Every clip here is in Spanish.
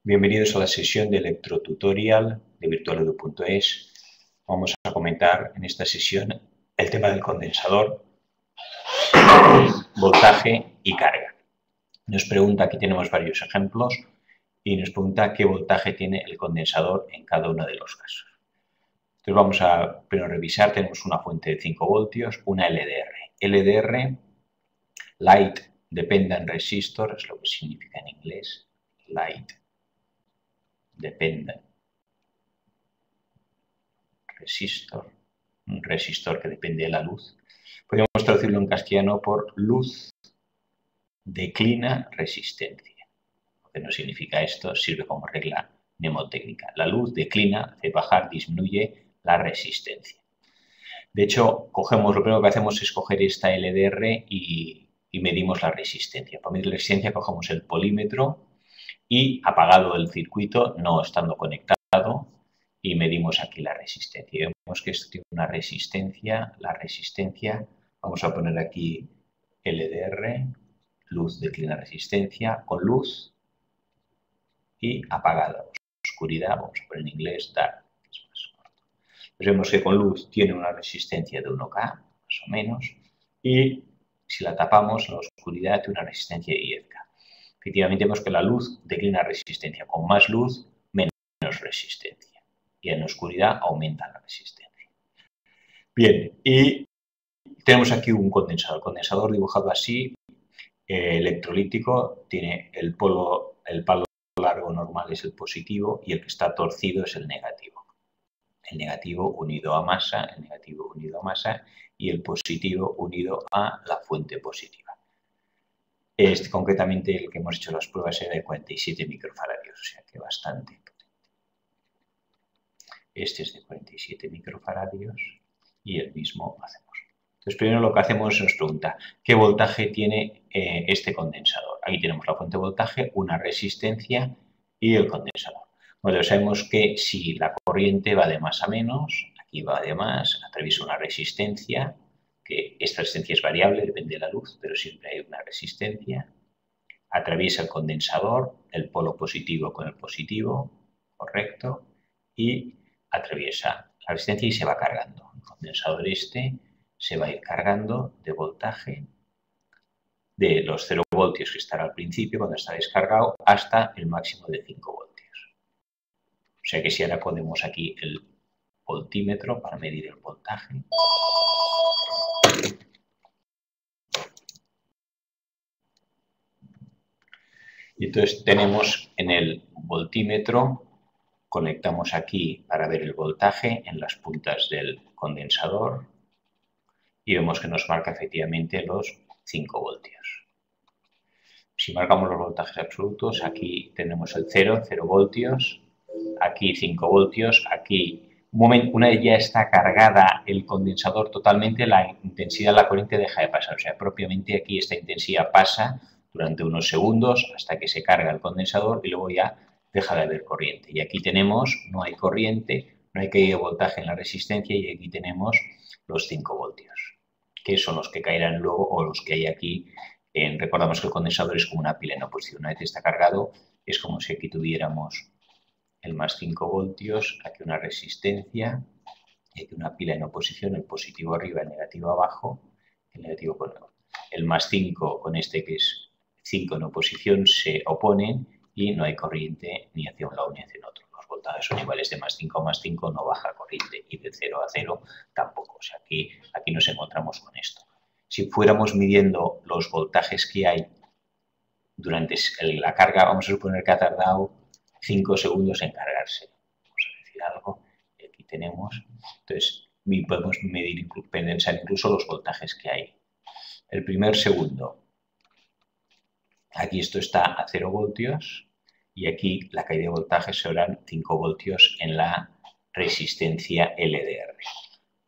Bienvenidos a la sesión de electrotutorial de virtualedu.es. Vamos a comentar en esta sesión el tema del condensador, voltaje y carga. Nos pregunta, aquí tenemos varios ejemplos, y nos pregunta qué voltaje tiene el condensador en cada uno de los casos. Entonces vamos a primero revisar, tenemos una fuente de 5 voltios, una LDR. LDR, Light Dependent Resistor, es lo que significa en inglés, Light Dependent Resistor, un resistor que depende de la luz. Podríamos traducirlo en castellano por luz declina resistencia. Lo que no significa esto, sirve como regla mnemotécnica. La luz declina, hace bajar, disminuye la resistencia. De hecho, lo primero que hacemos es coger esta LDR y medimos la resistencia. Para medir la resistencia cogemos el polímetro y, apagado el circuito, no estando conectado, y medimos aquí la resistencia. Y vemos que esto tiene una resistencia, la resistencia, vamos a poner aquí LDR, luz declina resistencia, con luz y apagada, oscuridad, vamos a poner en inglés dark, que es más corto. Pues vemos que con luz tiene una resistencia de 1K, más o menos, y si la tapamos, la oscuridad tiene una resistencia de 10K. Efectivamente vemos que la luz declina resistencia, con más luz, menos resistencia. Y en la oscuridad aumenta la resistencia. Bien, y tenemos aquí un condensador. El condensador dibujado así, electrolítico, tiene el palo largo normal es el positivo y el que está torcido es el negativo. El negativo unido a masa, el negativo unido a masa y el positivo unido a la fuente positiva. Concretamente el que hemos hecho las pruebas era de 47 microfaradios, o sea que bastante potente. Este es de 47 microfaradios y el mismo hacemos. Entonces, primero lo que hacemos es nos pregunta, ¿qué voltaje tiene este condensador? Aquí tenemos la fuente de voltaje, una resistencia y el condensador. Bueno, sabemos que si la corriente va de más a menos, aquí va de más, atraviesa una resistencia, que esta resistencia es variable, depende de la luz, pero siempre hay una resistencia. Atraviesa el condensador, el polo positivo con el positivo, correcto, y atraviesa la resistencia y se va cargando. El condensador se va a ir cargando de voltaje de los 0 voltios que estará al principio cuando está descargado hasta el máximo de 5 voltios. O sea que si ahora ponemos aquí el voltímetro para medir el voltaje. Y entonces tenemos en el voltímetro, conectamos aquí para ver el voltaje en las puntas del condensador y vemos que nos marca efectivamente los 5 voltios. Si marcamos los voltajes absolutos, aquí tenemos el 0 voltios, aquí 5 voltios, aquí una vez ya está cargada el condensador totalmente, la intensidad de la corriente deja de pasar. O sea, propiamente aquí esta intensidad pasa durante unos segundos hasta que se carga el condensador y luego ya deja de haber corriente. Y aquí tenemos, no hay corriente, no hay caída de voltaje en la resistencia y aquí tenemos los 5 voltios, que son los que caerán luego o los que hay aquí. Recordamos que el condensador es como una pila en oposición. Una vez está cargado, es como si aquí tuviéramos el más 5 voltios, aquí una resistencia, y aquí una pila en oposición, el positivo arriba, el negativo abajo, el negativo con el más 5 con este que es 5 en oposición se oponen y no hay corriente ni hacia un lado ni hacia el otro. Los voltajes son iguales, de más 5 a más 5 no baja corriente y de 0 a 0 tampoco. O sea, aquí nos encontramos con esto. Si fuéramos midiendo los voltajes que hay durante la carga, vamos a suponer que ha tardado 5 segundos en cargarse. Vamos a decir algo. Y aquí tenemos. Entonces, podemos medir, pensar incluso los voltajes que hay. El primer segundo. Aquí esto está a 0 voltios y aquí la caída de voltaje serán 5 voltios en la resistencia LDR.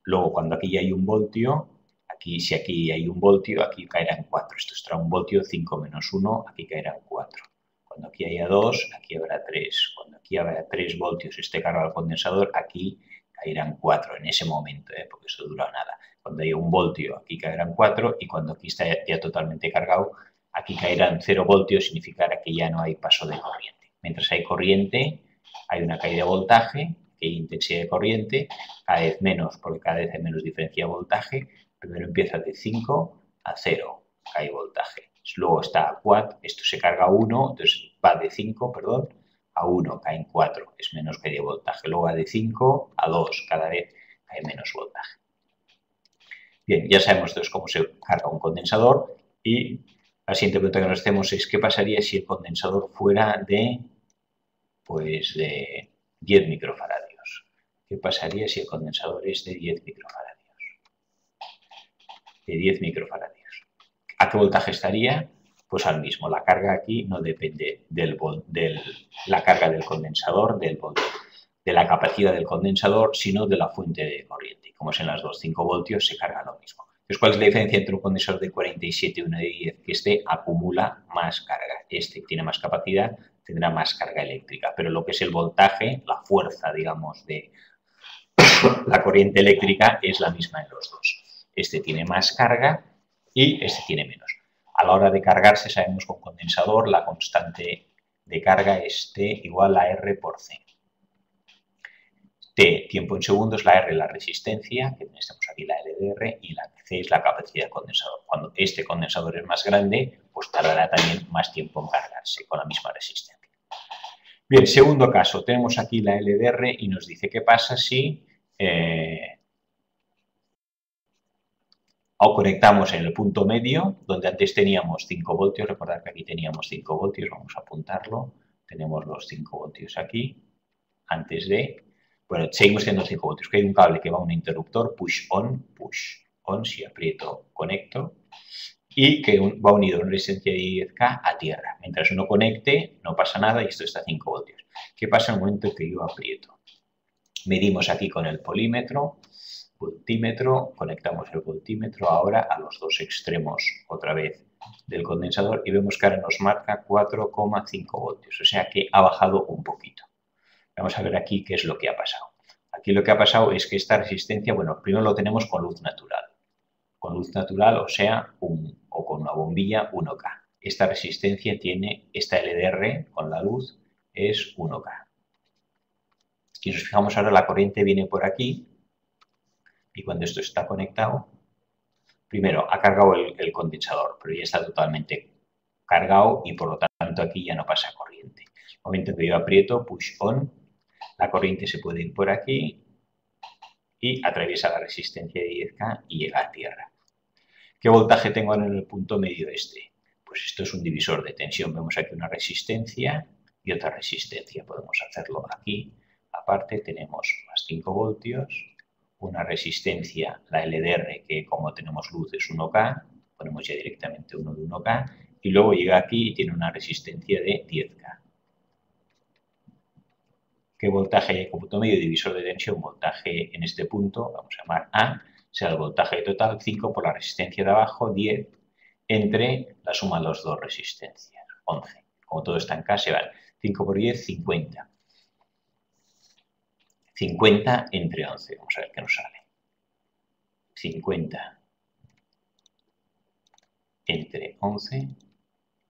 Luego, cuando aquí ya hay 1 voltio, si aquí hay 1 voltio, aquí caerán 4. Esto estará 1 voltio, 5 menos 1, aquí caerán 4. Cuando aquí haya 2, aquí habrá 3. Cuando aquí habrá 3 voltios esté cargado el condensador, aquí caerán 4 en ese momento, porque eso dura nada. Cuando haya 1 voltio, aquí caerán 4 y cuando aquí está ya totalmente cargado, aquí caerán 0 voltios, significará que ya no hay paso de corriente. Mientras hay corriente, hay una caída de voltaje, que hay intensidad de corriente, cada vez menos, porque cada vez hay menos diferencia de voltaje. Primero empieza de 5 a 0, cae voltaje. Luego está a 4, esto se carga a 1, entonces va de 5, perdón, a 1, cae en 4, es menos caída de voltaje. Luego va de 5 a 2, cada vez hay menos voltaje. Bien, ya sabemos entonces cómo se carga un condensador y la siguiente pregunta que nos hacemos es ¿qué pasaría si el condensador fuera de 10 microfaradios? ¿Qué pasaría si el condensador es de 10 microfaradios? De 10 microfaradios. ¿A qué voltaje estaría? Pues al mismo. La carga aquí no depende de la carga del condensador, de la capacidad del condensador, sino de la fuente de corriente. Como es en las dos, 5 voltios, se carga lo mismo. Entonces, ¿cuál es la diferencia entre un condensador de 47 y uno de 10? Que este acumula más carga. Este tiene más capacidad, tendrá más carga eléctrica. Pero lo que es el voltaje, la fuerza, digamos, de la corriente eléctrica es la misma en los dos. Este tiene más carga y este tiene menos. A la hora de cargarse, sabemos que con condensador la constante de carga es T igual a R por C. T, tiempo en segundos, la R, la resistencia, que tenemos aquí la LDR, y la C es la capacidad del condensador. Cuando este condensador es más grande, pues tardará también más tiempo en cargarse con la misma resistencia. Bien, segundo caso, tenemos aquí la LDR y nos dice qué pasa si o conectamos en el punto medio, donde antes teníamos 5 voltios, recordad que aquí teníamos 5 voltios, vamos a apuntarlo, tenemos los 5 voltios aquí, antes de, bueno, seguimos teniendo 5 voltios, que hay un cable que va a un interruptor, push on, si aprieto, conecto, y que va unido a una resistencia de 10K a tierra. Mientras uno conecte, no pasa nada y esto está a 5 voltios. ¿Qué pasa en el momento que yo aprieto? Medimos aquí con el polímetro, voltímetro, conectamos el voltímetro ahora a los dos extremos otra vez del condensador y vemos que ahora nos marca 4,5 voltios, o sea que ha bajado un poquito. Vamos a ver aquí qué es lo que ha pasado. Aquí lo que ha pasado es que esta resistencia, bueno, primero lo tenemos con luz natural. Con luz natural, o sea, o con una bombilla 1K. Esta resistencia tiene, esta LDR con la luz es 1K. Si nos fijamos ahora, la corriente viene por aquí y cuando esto está conectado, primero ha cargado el condensador, pero ya está totalmente cargado y por lo tanto aquí ya no pasa corriente. En el momento en que yo aprieto, push on, la corriente se puede ir por aquí y atraviesa la resistencia de 10K y llega a tierra. ¿Qué voltaje tengo en el punto medio este? Pues esto es un divisor de tensión. Vemos aquí una resistencia y otra resistencia. Podemos hacerlo aquí. Aparte tenemos más 5 voltios, una resistencia, la LDR, que como tenemos luz es 1K, ponemos ya directamente uno de 1K, y luego llega aquí y tiene una resistencia de 10K. ¿Qué voltaje hay en el punto medio? Divisor de tensión, voltaje en este punto, vamos a llamar A, será el voltaje total 5 por la resistencia de abajo, 10, entre la suma de las dos resistencias, 11. Como todo está en K, se van 5 por 10, 50. 50 entre 11, vamos a ver qué nos sale. 50 entre 11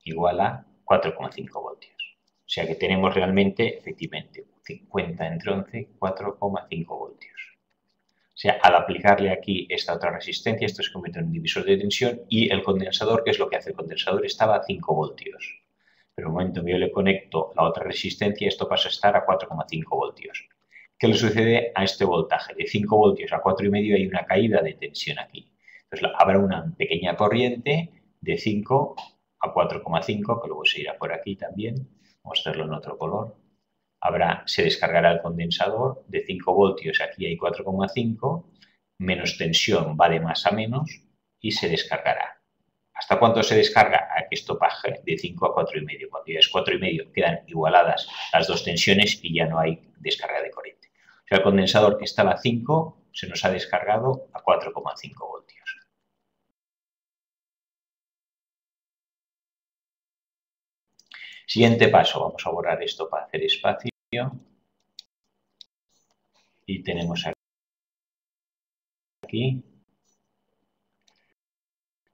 igual a 4,5 voltios. O sea que tenemos realmente, efectivamente, 50 entre 11, 4,5 voltios. O sea, al aplicarle aquí esta otra resistencia, esto se convierte en un divisor de tensión y el condensador, ¿qué es lo que hace? El condensador estaba a 5 voltios. Pero en el momento en que yo le conecto la otra resistencia, esto pasa a estar a 4,5 voltios. ¿Qué le sucede a este voltaje? De 5 voltios a 4,5 hay una caída de tensión aquí. Entonces habrá una pequeña corriente de 5 a 4,5, que luego se irá por aquí también. Vamos a hacerlo en otro color. Se descargará el condensador de 5 voltios, aquí hay 4,5, menos tensión va de más a menos y se descargará. ¿Hasta cuánto se descarga? A que esto baje de 5 a 4,5. Cuando ya es 4,5 quedan igualadas las dos tensiones y ya no hay descarga de corriente. O sea, el condensador que estaba a 5 se nos ha descargado a 4,5 voltios. Siguiente paso, vamos a borrar esto para hacer espacio. Y tenemos aquí,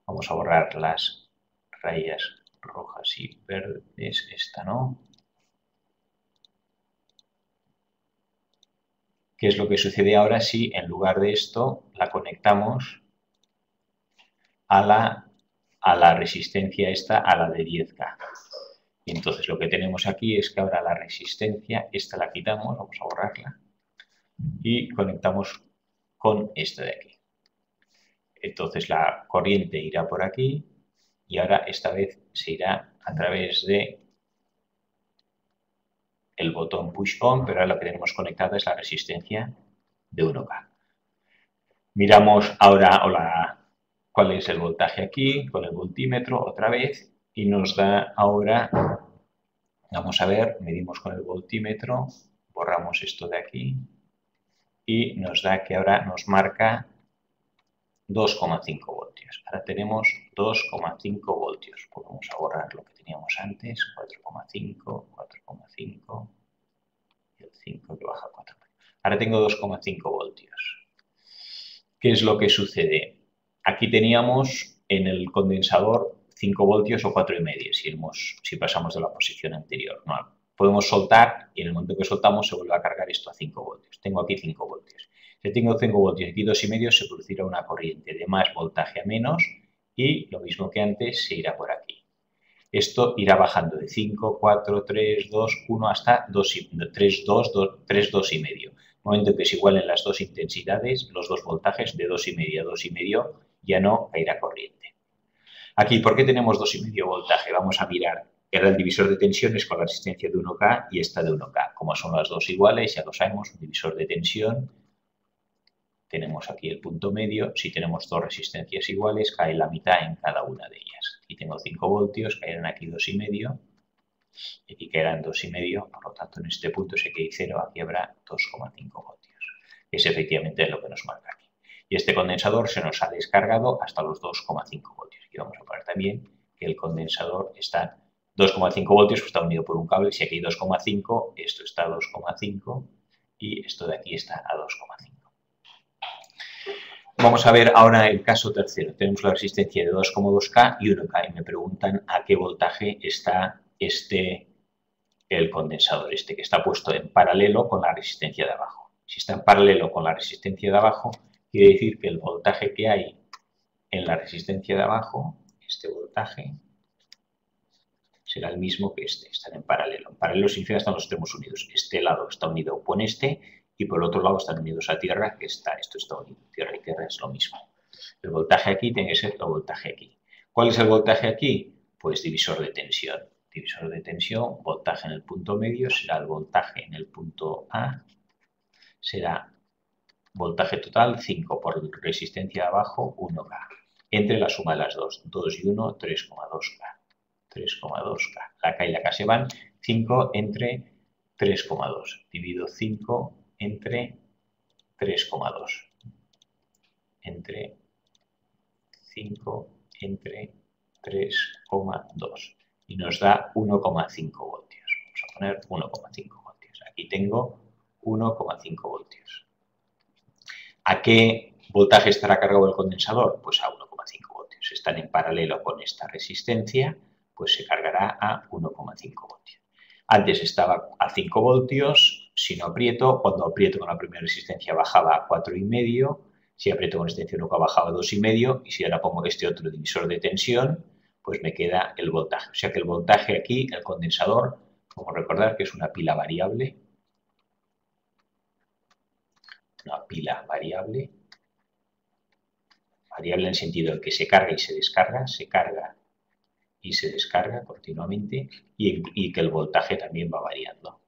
vamos a borrar las rayas rojas y verdes, esta no. ¿Qué es lo que sucede ahora si en lugar de esto la conectamos a la resistencia esta, a la de 10K? Y entonces lo que tenemos aquí es que ahora la resistencia, esta la quitamos, vamos a borrarla, y conectamos con esta de aquí. Entonces la corriente irá por aquí y ahora esta vez se irá a través de el botón push on, pero ahora lo que tenemos conectada es la resistencia de 1K. Miramos ahora cuál es el voltaje aquí con el voltímetro otra vez y nos da ahora, vamos a ver, medimos con el voltímetro, borramos esto de aquí y nos da que ahora nos marca 2,5 voltios. Ahora tenemos 2,5 voltios. Pues vamos a borrar lo que teníamos antes, 4,5, 4,5 y el 5 que baja a 4. Ahora tengo 2,5 voltios. ¿Qué es lo que sucede? Aquí teníamos en el condensador 5 voltios o 4,5 si pasamos de la posición anterior. No, podemos soltar y en el momento que soltamos se vuelve a cargar esto a 5 voltios. Tengo aquí 5 voltios. Si tengo 5 voltios y aquí 2,5 se producirá una corriente de más voltaje a menos y lo mismo que antes se irá por aquí. Esto irá bajando de 5, 4, 3, 2, 1 hasta 3, 2, 3, 2,5. En el momento que se igualen las dos intensidades, los dos voltajes de 2,5 a 2,5 ya no caerá corriente. Aquí, ¿por qué tenemos 2,5 voltaje? Vamos a mirar. Era el divisor de tensiones con la resistencia de 1K y esta de 1K. Como son las dos iguales, ya lo sabemos, un divisor de tensión. Tenemos aquí el punto medio. Si tenemos dos resistencias iguales, cae la mitad en cada una de ellas. Aquí tengo 5 voltios, caerán aquí 2,5. Y aquí caerán 2,5. Por lo tanto, en este punto se queda 0, aquí habrá 2,5 voltios. Es efectivamente lo que nos marca aquí. Y este condensador se nos ha descargado hasta los 2,5 voltios. Y vamos a poner también que el condensador está 2,5 voltios, pues está unido por un cable. Si aquí hay 2,5, esto está a 2,5 y esto de aquí está a 2,5. Vamos a ver ahora el caso tercero. Tenemos la resistencia de 2,2K y 1K y me preguntan a qué voltaje está el condensador, que está puesto en paralelo con la resistencia de abajo. Si está en paralelo con la resistencia de abajo, quiere decir que el voltaje que hay en la resistencia de abajo, este voltaje, será el mismo que están en paralelo. En paralelo significa que están los extremos unidos. Este lado está unido con este y por el otro lado están unidos a tierra, esto está unido. Tierra y tierra es lo mismo. El voltaje aquí tiene que ser el voltaje aquí. ¿Cuál es el voltaje aquí? Pues divisor de tensión. Divisor de tensión, voltaje en el punto medio, será el voltaje en el punto A, será voltaje total 5 por resistencia de abajo 1K. Entre la suma de las dos, 2 y 1, 3,2K. 3,2K. La K y la K se van, 5 entre 3,2. Divido 5 entre 3,2. Entre 5 entre 3,2. Y nos da 1,5 voltios. Vamos a poner 1,5 voltios. Aquí tengo 1,5 voltios. ¿A qué voltaje estará cargado el condensador? Pues a 1,5 voltios. Están en paralelo con esta resistencia, pues se cargará a 1,5 voltios. Antes estaba a 5 voltios, si no aprieto, cuando aprieto con la primera resistencia bajaba a 4,5, si aprieto con resistencia 1K bajaba a 2,5 y si ahora pongo este otro divisor de tensión, pues me queda el voltaje. O sea que el voltaje aquí, el condensador, vamos a recordar que es una pila variable. Una pila variable. Variable en el sentido de que se carga y se descarga y se descarga continuamente y que el voltaje también va variando.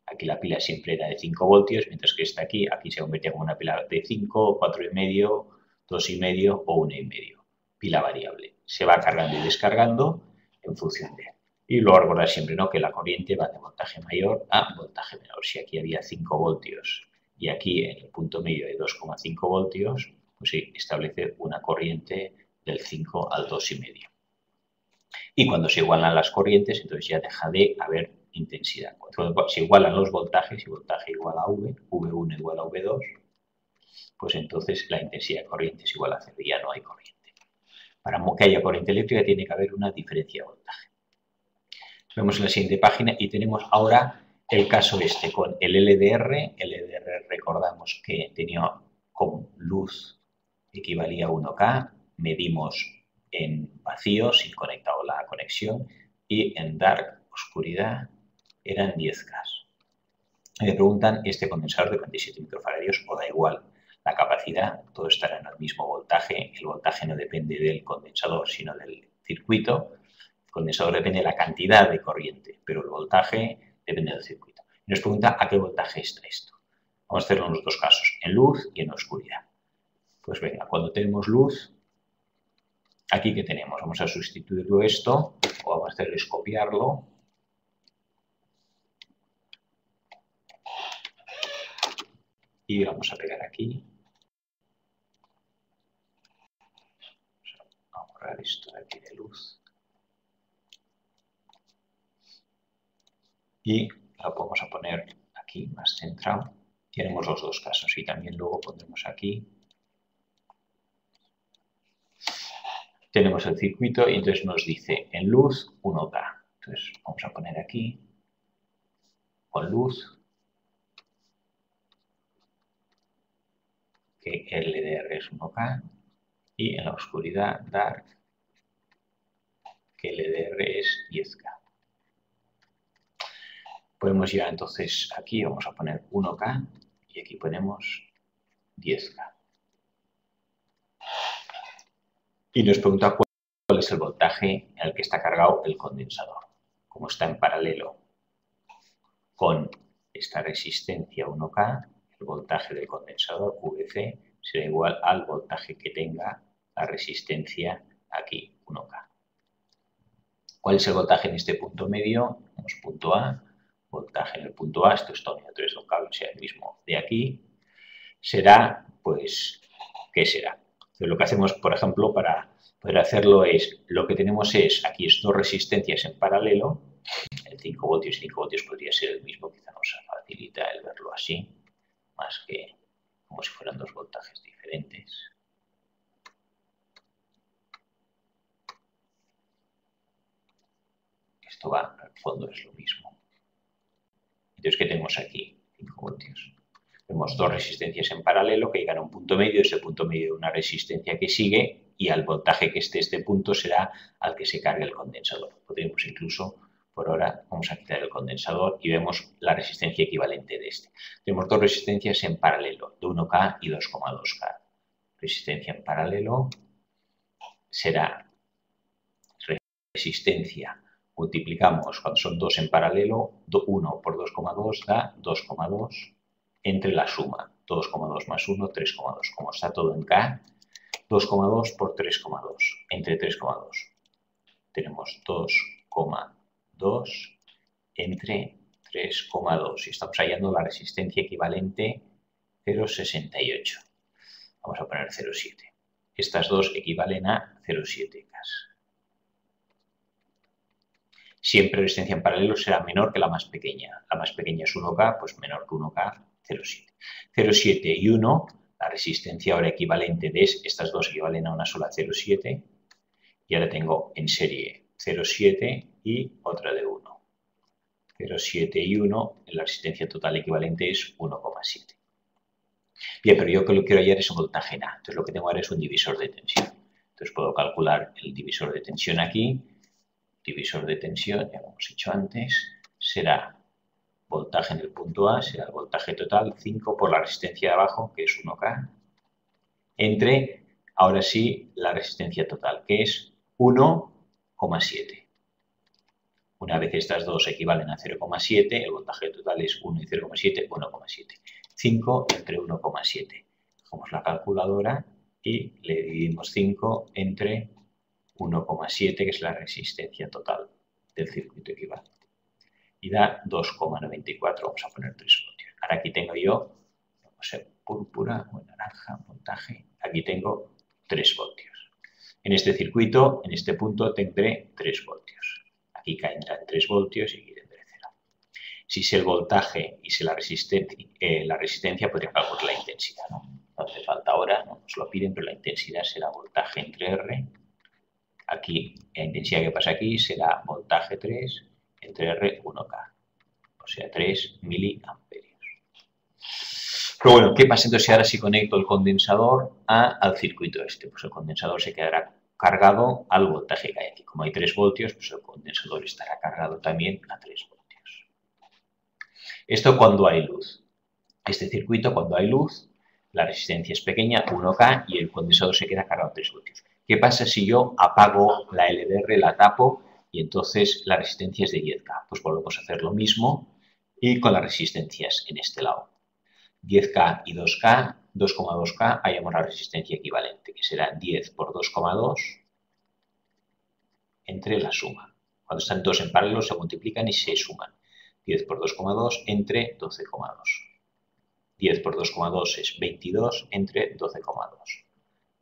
Aquí la pila siempre era de 5 voltios, mientras que esta aquí se convertía como una pila de 5, 4,5, 2,5 o 1,5. Pila variable. Se va cargando y descargando en función de... Y luego recordar siempre, ¿no?, que la corriente va de voltaje mayor a voltaje menor. Si aquí había 5 voltios y aquí en el punto medio hay 2,5 voltios, pues sí, establece una corriente del 5 al 2,5. Y cuando se igualan las corrientes, entonces ya deja de haber intensidad. Cuando se igualan los voltajes, y voltaje igual a V, V1 igual a V2, pues entonces la intensidad de corriente es igual a 0 y ya no hay corriente. Para que haya corriente eléctrica tiene que haber una diferencia de voltaje. Vemos en la siguiente página y tenemos ahora el caso con el LDR recordamos que tenía con luz equivalía a 1K, medimos en vacío, sin conectado la conexión, y en dark, oscuridad, eran 10K. Me preguntan, ¿este condensador de 47 microfaradios o da igual? La capacidad, todo estará en el mismo voltaje. El voltaje no depende del condensador, sino del circuito. El condensador depende de la cantidad de corriente, pero el voltaje depende del circuito. Y nos pregunta a qué voltaje está esto. Vamos a hacerlo en los dos casos, en luz y en oscuridad. Pues venga, cuando tenemos luz, aquí ¿qué tenemos? Vamos a sustituirlo esto, o vamos a hacer es copiarlo. Y vamos a pegar aquí. Vamos a borrar esto de aquí de luz. Y lo vamos a poner aquí más centrado. Tenemos los dos casos y también luego pondremos aquí. Tenemos el circuito y entonces nos dice en luz 1K. Entonces vamos a poner aquí con luz que LDR es 1K y en la oscuridad dark que LDR es 10K. Podemos ya entonces aquí vamos a poner 1K y aquí ponemos 10K. Y nos pregunta cuál es el voltaje en el que está cargado el condensador. Como está en paralelo con esta resistencia 1K, el voltaje del condensador VC será igual al voltaje que tenga la resistencia aquí 1K. ¿Cuál es el voltaje en este punto medio? Tenemos punto A, voltaje en el punto A, esto es tomio 3 de un cable, sea el mismo de aquí, será, pues, ¿qué será? Entonces, lo que hacemos, por ejemplo, para poder hacerlo es, lo que tenemos es, aquí es dos resistencias en paralelo, el 5 voltios y 5 voltios podría ser el mismo, quizá nos facilita el verlo así, más que como si fueran dos voltajes diferentes. Esto va, al fondo es lo mismo. Entonces, ¿qué tenemos aquí? 5 voltios. Tenemos dos resistencias en paralelo que llegan a un punto medio, ese punto medio una resistencia que sigue y al voltaje que esté este punto será al que se cargue el condensador. Podríamos incluso, por ahora, vamos a quitar el condensador y vemos la resistencia equivalente de este. Tenemos dos resistencias en paralelo, de 1K y 2,2K. Resistencia en paralelo será resistencia. Multiplicamos, cuando son dos en paralelo, 1 por 2,2 da 2,2 entre la suma. 2,2 más 1, 3,2. Como está todo en K, 2,2 por 3,2 entre 3,2. Tenemos 2,2 entre 3,2 y estamos hallando la resistencia equivalente 0,68. Vamos a poner 0,7. Estas dos equivalen a 0,7 K. Siempre la resistencia en paralelo será menor que la más pequeña. La más pequeña es 1K, pues menor que 1K, 0,7. 0,7 y 1, la resistencia ahora equivalente de estas dos equivalen a una sola 0,7. Y ahora tengo en serie 0,7 y otra de 1. 0,7 y 1, la resistencia total equivalente es 1,7. Bien, pero yo que lo quiero hallar es un voltaje en A. Entonces lo que tengo ahora es un divisor de tensión. Entonces puedo calcular el divisor de tensión aquí. Divisor de tensión, ya lo hemos hecho antes, será voltaje en el punto A, será el voltaje total, 5 por la resistencia de abajo, que es 1K, entre, ahora sí, la resistencia total, que es 1,7. Una vez estas dos equivalen a 0,7, el voltaje total es 1 y 0,7, 1,7. 5 entre 1,7. Cogemos la calculadora y le dividimos 5 entre 1,7, que es la resistencia total del circuito equivalente. Y da 2,94, vamos a poner 3 voltios. Ahora aquí tengo yo, vamos a ser púrpura o naranja, voltaje, aquí tengo 3 voltios. En este circuito, en este punto, tendré 3 voltios. Aquí caerán 3 voltios y aquí tendré 0. Si sé el voltaje y sé la resistencia, podría calcular la intensidad. No hace falta ahora, no nos lo piden, pero la intensidad será voltaje entre R. Aquí, la intensidad que pasa aquí será voltaje 3 entre R 1K, o sea, 3 miliamperios. Pero bueno, ¿qué pasa entonces ahora si conecto el condensador al circuito este? Pues el condensador se quedará cargado al voltaje que hay aquí. Como hay 3 voltios, pues el condensador estará cargado también a 3 voltios. Esto cuando hay luz. Este circuito, cuando hay luz, la resistencia es pequeña, 1K, y el condensador se queda cargado a 3 voltios. ¿Qué pasa si yo apago la LDR, la tapo, y entonces la resistencia es de 10K? Pues volvemos a hacer lo mismo y con las resistencias en este lado. 10K y 2K, 2,2K, hallamos la resistencia equivalente, que será 10 por 2,2 entre la suma. Cuando están dos en paralelo se multiplican y se suman. 10 por 2,2 entre 12,2. 10 por 2,2 es 22 entre 12,2.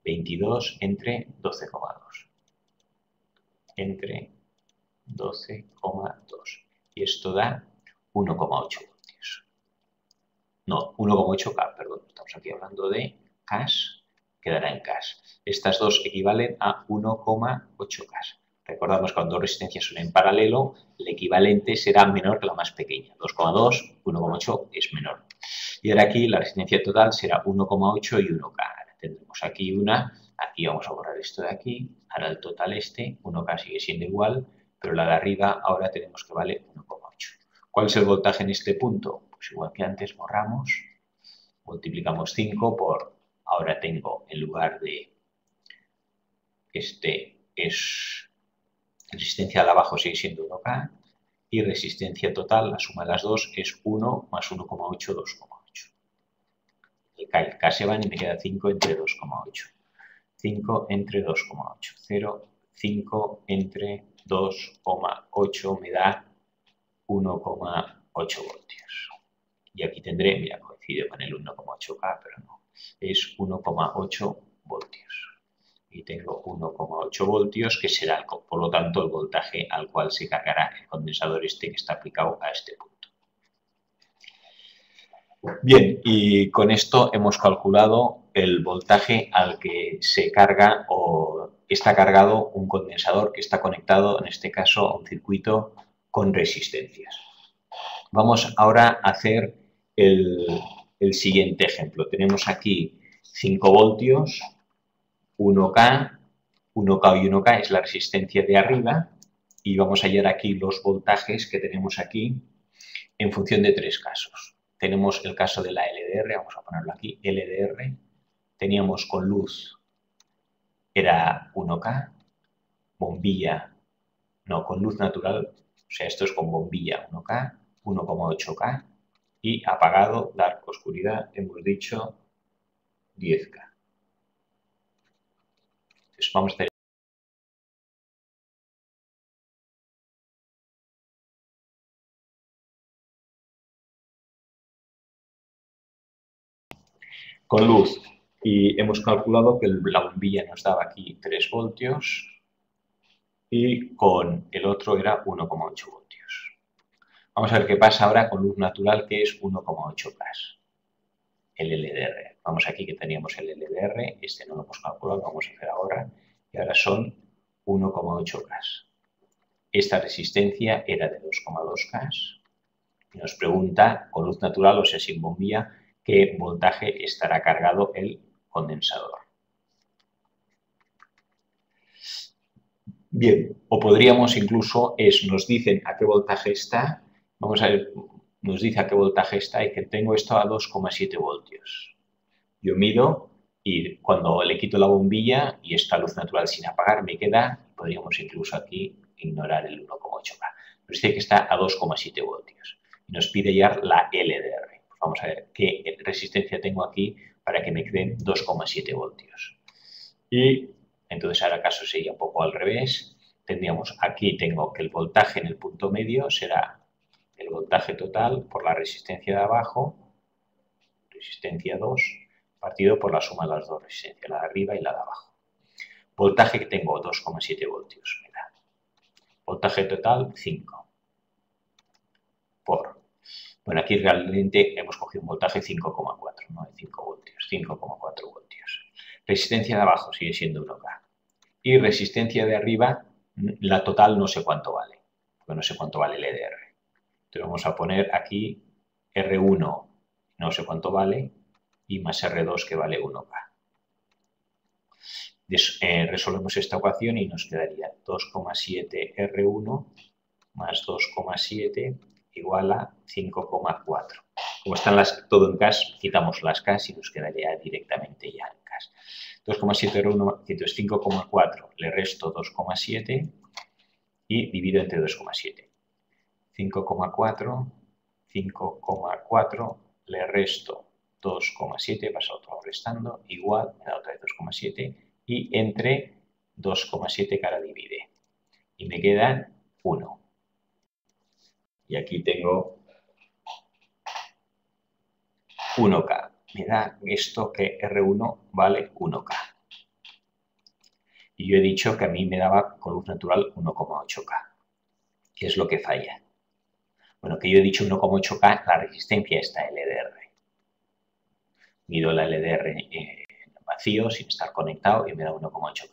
22 entre 12,2. Entre 12,2. Y esto da 1,8 voltios. No, 1,8K, perdón. Estamos aquí hablando de Ks, quedará en Ks. Estas dos equivalen a 1,8K. Recordamos que cuando dos resistencias son en paralelo, el equivalente será menor que la más pequeña. 2,2, 1,8 es menor. Y ahora aquí la resistencia total será 1,8 y 1K. Ahora tendremos aquí una, aquí vamos a borrar esto de aquí, ahora el total 1K sigue siendo igual, pero la de arriba ahora tenemos que vale 1,8. ¿Cuál es el voltaje en este punto? Pues igual que antes borramos, multiplicamos 5 por, ahora tengo en lugar de resistencia de abajo sigue siendo 1K, y resistencia total, la suma de las dos, es 1 más 1,8, 2,8. El K se van y me queda 5 entre 2,8. 5 entre 2,8. 0, 5 entre 2,8 me da 1,8 voltios. Y aquí tendré, mira, coincide con el 1,8K, pero no, es 1,8 voltios. Y tengo 1,8 voltios, que será, por lo tanto, el voltaje al cual se cargará el condensador este que está aplicado a este punto. Bien, y con esto hemos calculado el voltaje al que se carga o está cargado un condensador que está conectado, en este caso, a un circuito con resistencias. Vamos ahora a hacer el siguiente ejemplo. Tenemos aquí 5 voltios, 1K, 1K y 1K es la resistencia de arriba, y vamos a hallar aquí los voltajes que tenemos aquí en función de 3 casos. Tenemos el caso de la LDR, vamos a ponerlo aquí, LDR, teníamos con luz, era 1K, bombilla, no, con luz natural, o sea, esto es con bombilla 1K, 1,8K, y apagado, dark, oscuridad, hemos dicho 10K. Entonces vamos a hacer con luz, y hemos calculado que la bombilla nos daba aquí 3 voltios y con el otro era 1,8 voltios. Vamos a ver qué pasa ahora con luz natural, que es 1,8K. El LDR. Vamos aquí que teníamos el LDR, este no lo hemos calculado, lo vamos a hacer ahora, y ahora son 1,8K. Esta resistencia era de 2,2K. Y nos pregunta, con luz natural, o sea, sin bombilla, qué voltaje estará cargado el condensador. Bien, o podríamos incluso, nos dicen a qué voltaje está, vamos a ver, nos dice a qué voltaje está y que tengo esto a 2,7 voltios. Yo mido y cuando le quito la bombilla y esta luz natural sin apagar me queda, podríamos incluso aquí ignorar el 1,8K. Nos dice que está a 2,7 voltios. Y nos pide ya la LDR. Pues vamos a ver qué resistencia tengo aquí para que me queden 2,7 voltios. Y entonces ahora caso sería un poco al revés. Tendríamos aquí, tengo que el voltaje en el punto medio será el voltaje total por la resistencia de abajo, resistencia 2, partido por la suma de las dos resistencias, la de arriba y la de abajo. Voltaje que tengo 2,7 voltios, me da. Voltaje total 5. Por. Bueno, aquí realmente hemos cogido un voltaje 5,4, no de 5 voltios, 5,4 voltios. Resistencia de abajo sigue siendo 1K. Y resistencia de arriba, la total no sé cuánto vale, porque no sé cuánto vale el EDR. Entonces vamos a poner aquí R1, no sé cuánto vale, y más R2 que vale 1K. Resolvemos esta ecuación y nos quedaría 2,7 R1 más 2,7 igual a 5,4. Como están todo en CAS, quitamos las CAS y nos quedaría directamente ya en CAS. 2,7 R1, 5,4, le resto 2,7 y divido entre 2,7. 5,4, 5,4, le resto 2,7, paso todo restando, igual, me da otra vez 2,7 y entre 2,7 que ahora divide. Y me quedan 1. Y aquí tengo 1K. Me da esto que R1 vale 1K. Y yo he dicho que a mí me daba con luz natural 1,8K. ¿Qué es lo que falla? Bueno, que yo he dicho 1,8K, la resistencia está LDR. Mido la LDR vacío, sin estar conectado, y me da 1,8K.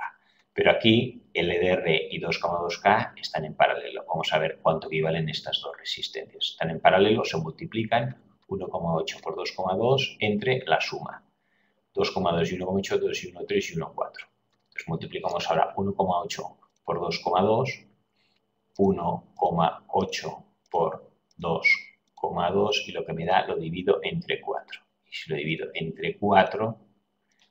Pero aquí LDR y 2,2K están en paralelo. Vamos a ver cuánto equivalen estas dos resistencias. Están en paralelo, se multiplican 1,8 por 2,2 entre la suma. 2,2 y 1,8, 2 y 1,3 y 1,4. Entonces multiplicamos ahora 1,8 por 2,2, 1,8 por 2,2 y lo que me da lo divido entre 4. Y si lo divido entre 4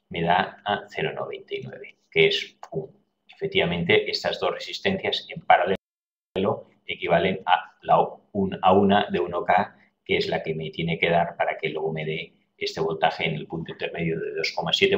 me da a 0,99, que es 1. Efectivamente, estas dos resistencias en paralelo equivalen a una de 1K, que es la que me tiene que dar para que luego me dé este voltaje en el punto intermedio de 2,7